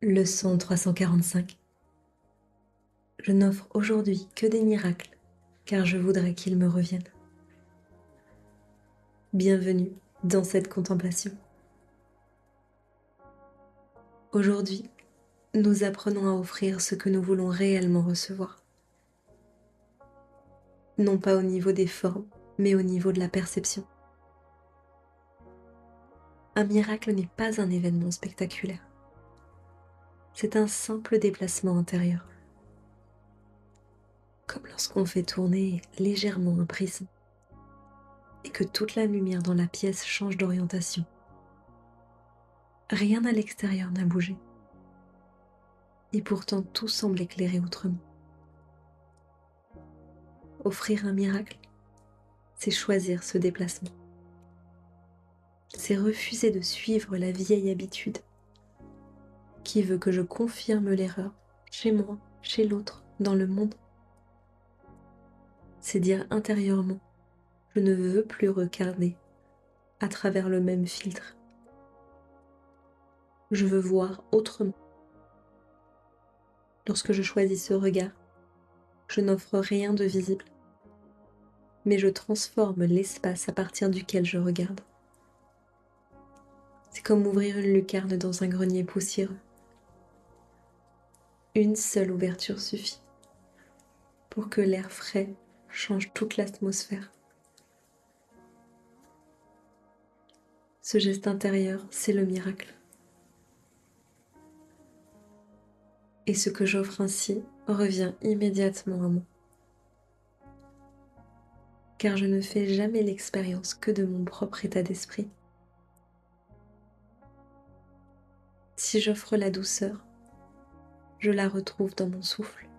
Leçon 345. Je n'offre aujourd'hui que des miracles, car je voudrais qu'ils me reviennent. Bienvenue dans cette contemplation. Aujourd'hui, nous apprenons à offrir ce que nous voulons réellement recevoir. Non pas au niveau des formes, mais au niveau de la perception. Un miracle n'est pas un événement spectaculaire. C'est un simple déplacement intérieur. Comme lorsqu'on fait tourner légèrement un prisme et que toute la lumière dans la pièce change d'orientation. Rien à l'extérieur n'a bougé. Et pourtant tout semble éclairé autrement. Offrir un miracle, c'est choisir ce déplacement. C'est refuser de suivre la vieille habitude qui veut que je confirme l'erreur chez moi, chez l'autre, dans le monde. C'est dire intérieurement, je ne veux plus regarder à travers le même filtre. Je veux voir autrement. Lorsque je choisis ce regard, je n'offre rien de visible, mais je transforme l'espace à partir duquel je regarde. C'est comme ouvrir une lucarne dans un grenier poussiéreux. Une seule ouverture suffit pour que l'air frais change toute l'atmosphère. Ce geste intérieur, c'est le miracle. Et ce que j'offre ainsi revient immédiatement à moi. Car je ne fais jamais l'expérience que de mon propre état d'esprit. Si j'offre la douceur, je la retrouve dans mon souffle.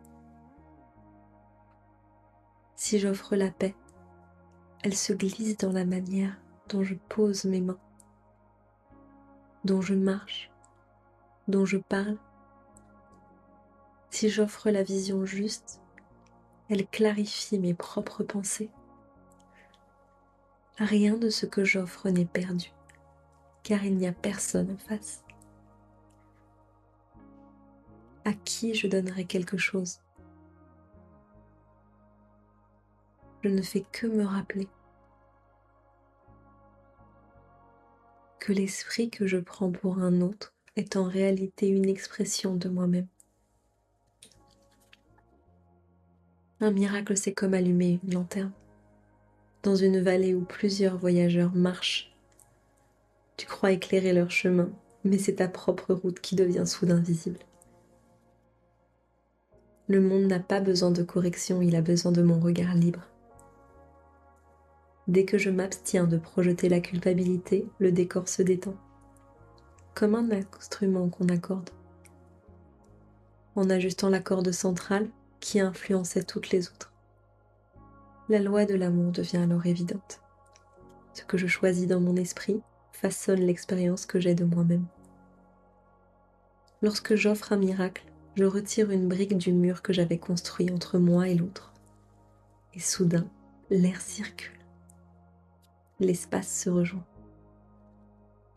Si j'offre la paix, elle se glisse dans la manière dont je pose mes mains, dont je marche, dont je parle. Si j'offre la vision juste, elle clarifie mes propres pensées. Rien de ce que j'offre n'est perdu, car il n'y a personne en face. À qui je donnerai quelque chose? Je ne fais que me rappeler que l'esprit que je prends pour un autre est en réalité une expression de moi-même. Un miracle, c'est comme allumer une lanterne dans une vallée où plusieurs voyageurs marchent. Tu crois éclairer leur chemin, mais c'est ta propre route qui devient soudain visible. Le monde n'a pas besoin de correction, il a besoin de mon regard libre. Dès que je m'abstiens de projeter la culpabilité, le décor se détend, comme un instrument qu'on accorde. En ajustant la corde centrale qui influençait toutes les autres. La loi de l'amour devient alors évidente. Ce que je choisis dans mon esprit façonne l'expérience que j'ai de moi-même. Lorsque j'offre un miracle, je retire une brique du mur que j'avais construit entre moi et l'autre. Et soudain, l'air circule. L'espace se rejoint.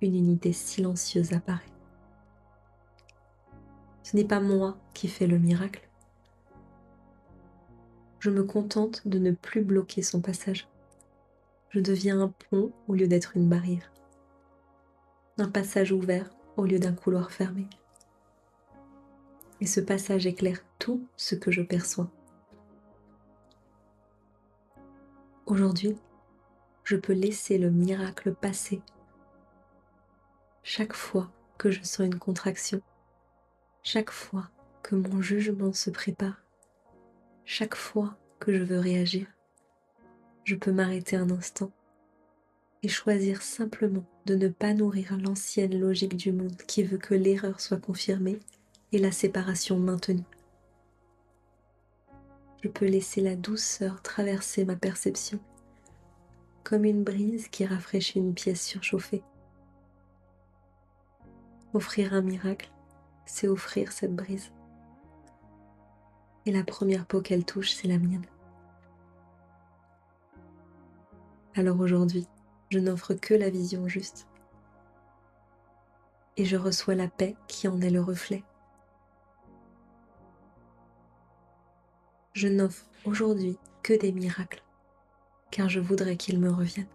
Une unité silencieuse apparaît. Ce n'est pas moi qui fais le miracle. Je me contente de ne plus bloquer son passage. Je deviens un pont au lieu d'être une barrière. Un passage ouvert au lieu d'un couloir fermé. Et ce passage éclaire tout ce que je perçois. Aujourd'hui, je peux laisser le miracle passer. Chaque fois que je sens une contraction, chaque fois que mon jugement se prépare, chaque fois que je veux réagir, je peux m'arrêter un instant et choisir simplement de ne pas nourrir l'ancienne logique du monde qui veut que l'erreur soit confirmée et la séparation maintenue. Je peux laisser la douceur traverser ma perception, comme une brise qui rafraîchit une pièce surchauffée. Offrir un miracle, c'est offrir cette brise. Et la première peau qu'elle touche, c'est la mienne. Alors aujourd'hui, je n'offre que la vision juste. Et je reçois la paix qui en est le reflet. Je n'offre aujourd'hui que des miracles, car je voudrais qu'ils me reviennent.